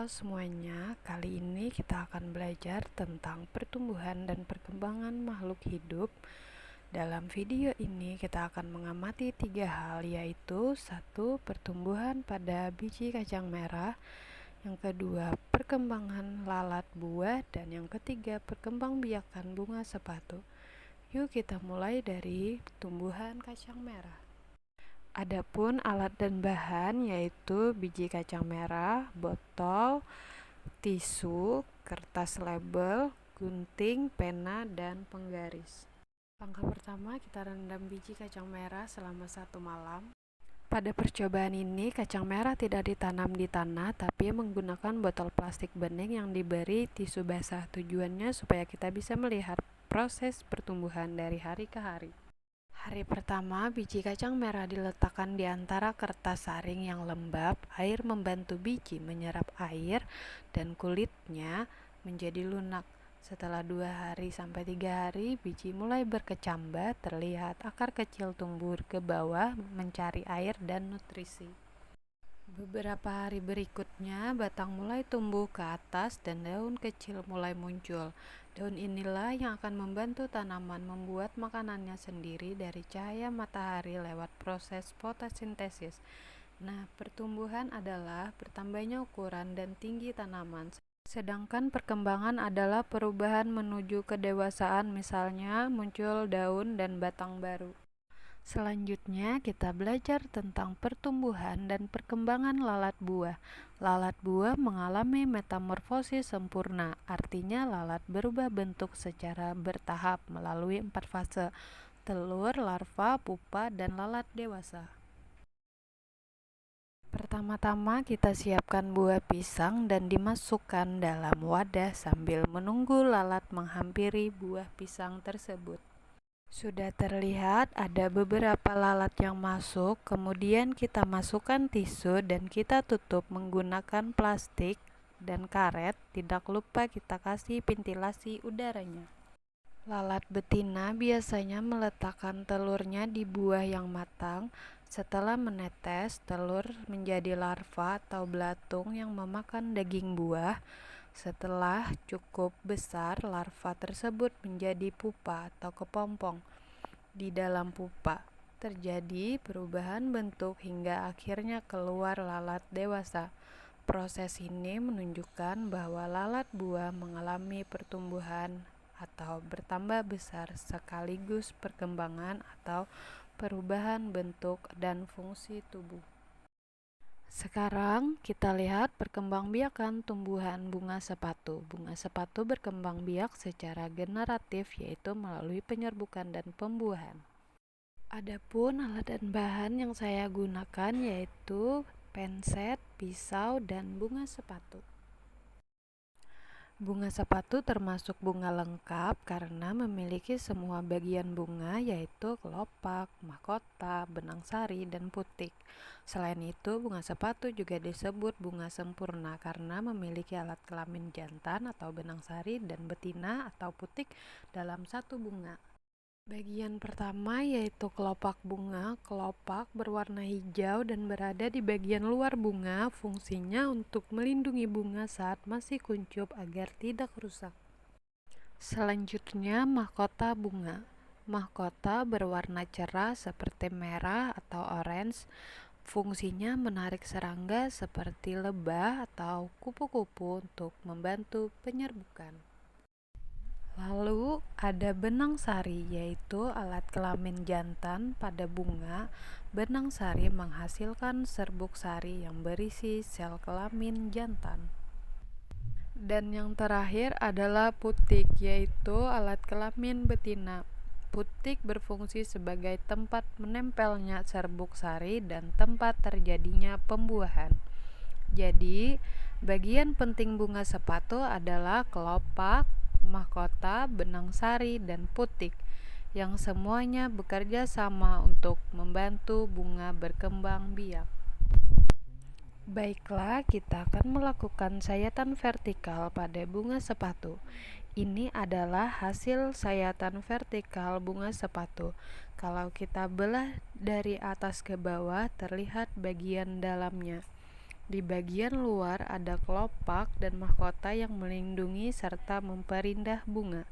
Halo semuanya, kali ini kita akan belajar tentang pertumbuhan dan perkembangan makhluk hidup. Dalam video ini kita akan mengamati 3 hal, yaitu 1. Pertumbuhan pada biji kacang merah, yang kedua perkembangan lalat buah, dan yang ketiga perkembangbiakan bunga sepatu. Yuk kita mulai dari tumbuhan kacang merah. Adapun alat dan bahan yaitu biji kacang merah, botol, tisu, kertas label, gunting, pena, dan penggaris. Langkah pertama, kita rendam biji kacang merah selama 1 malam. Pada percobaan ini, kacang merah tidak ditanam di tanah, tapi menggunakan botol plastik bening yang diberi tisu basah. Tujuannya supaya kita bisa melihat proses pertumbuhan dari hari ke hari. Hari pertama, biji kacang merah diletakkan di antara kertas saring yang lembab. Air membantu biji menyerap air dan kulitnya menjadi lunak. Setelah 2-3 hari, biji mulai berkecambah, terlihat akar kecil tumbuh ke bawah mencari air dan nutrisi. Beberapa hari berikutnya, batang mulai tumbuh ke atas dan daun kecil mulai muncul. Daun inilah yang akan membantu tanaman membuat makanannya sendiri dari cahaya matahari lewat proses fotosintesis. Nah, pertumbuhan adalah bertambahnya ukuran dan tinggi tanaman. Sedangkan perkembangan adalah perubahan menuju kedewasaan, misalnya muncul daun dan batang baru. Selanjutnya, kita belajar tentang pertumbuhan dan perkembangan lalat buah. Lalat buah mengalami metamorfosis sempurna, artinya lalat berubah bentuk secara bertahap melalui 4 fase: telur, larva, pupa, dan lalat dewasa. Pertama-tama kita siapkan buah pisang dan dimasukkan dalam wadah sambil menunggu lalat menghampiri buah pisang tersebut. Sudah terlihat ada beberapa lalat yang masuk, kemudian kita masukkan tisu dan kita tutup menggunakan plastik dan karet. Tidak lupa kita kasih ventilasi udaranya. Lalat betina biasanya meletakkan telurnya di buah yang matang. Setelah menetes, telur menjadi larva atau belatung yang memakan daging buah. Setelah cukup besar, larva tersebut menjadi pupa atau kepompong. Di dalam pupa terjadi perubahan bentuk hingga akhirnya keluar lalat dewasa. Proses ini menunjukkan bahwa lalat buah mengalami pertumbuhan atau bertambah besar sekaligus perkembangan atau perubahan bentuk dan fungsi tubuh. Sekarang kita lihat perkembangbiakan tumbuhan bunga sepatu. Bunga sepatu berkembang biak secara generatif, yaitu melalui penyerbukan dan pembuahan. Adapun alat dan bahan yang saya gunakan yaitu penset, pisau, dan bunga sepatu. Bunga sepatu termasuk bunga lengkap karena memiliki semua bagian bunga, yaitu kelopak, mahkota, benang sari, dan putik. Selain itu, bunga sepatu juga disebut bunga sempurna karena memiliki alat kelamin jantan atau benang sari dan betina atau putik dalam satu bunga. Bagian pertama yaitu kelopak bunga. Kelopak berwarna hijau dan berada di bagian luar bunga. Fungsinya untuk melindungi bunga saat masih kuncup agar tidak rusak. Selanjutnya, mahkota bunga. Mahkota berwarna cerah seperti merah atau orange. Fungsinya menarik serangga seperti lebah atau kupu-kupu untuk membantu penyerbukan. Lalu ada benang sari, yaitu alat kelamin jantan pada bunga. Benang sari menghasilkan serbuk sari yang berisi sel kelamin jantan. Dan yang terakhir adalah putik, yaitu alat kelamin betina. Putik berfungsi sebagai tempat menempelnya serbuk sari dan tempat terjadinya pembuahan. Jadi, bagian penting bunga sepatu adalah kelopak, mahkota, benang sari, dan putik, yang semuanya bekerja sama untuk membantu bunga berkembang biak. Baiklah, kita akan melakukan sayatan vertikal pada bunga sepatu. Ini adalah hasil sayatan vertikal bunga sepatu. Kalau kita belah dari atas ke bawah, terlihat bagian dalamnya. Di bagian luar ada kelopak dan mahkota yang melindungi serta memperindah bunga.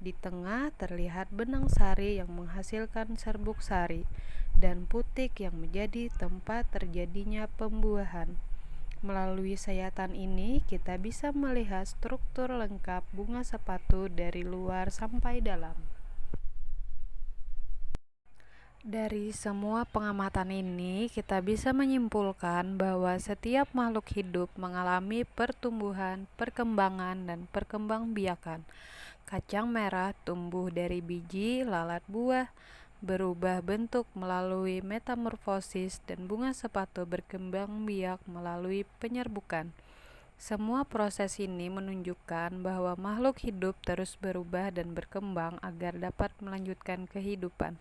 Di tengah terlihat benang sari yang menghasilkan serbuk sari dan putik yang menjadi tempat terjadinya pembuahan. Melalui sayatan ini, kita bisa melihat struktur lengkap bunga sepatu dari luar sampai dalam. Dari semua pengamatan ini, kita bisa menyimpulkan bahwa setiap makhluk hidup mengalami pertumbuhan, perkembangan, dan perkembangbiakan. Kacang merah tumbuh dari biji, lalat buah, berubah bentuk melalui metamorfosis, dan bunga sepatu berkembang biak melalui penyerbukan. Semua proses ini menunjukkan bahwa makhluk hidup terus berubah dan berkembang agar dapat melanjutkan kehidupan.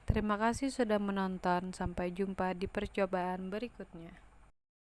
Terima kasih sudah menonton. Sampai jumpa di percobaan berikutnya.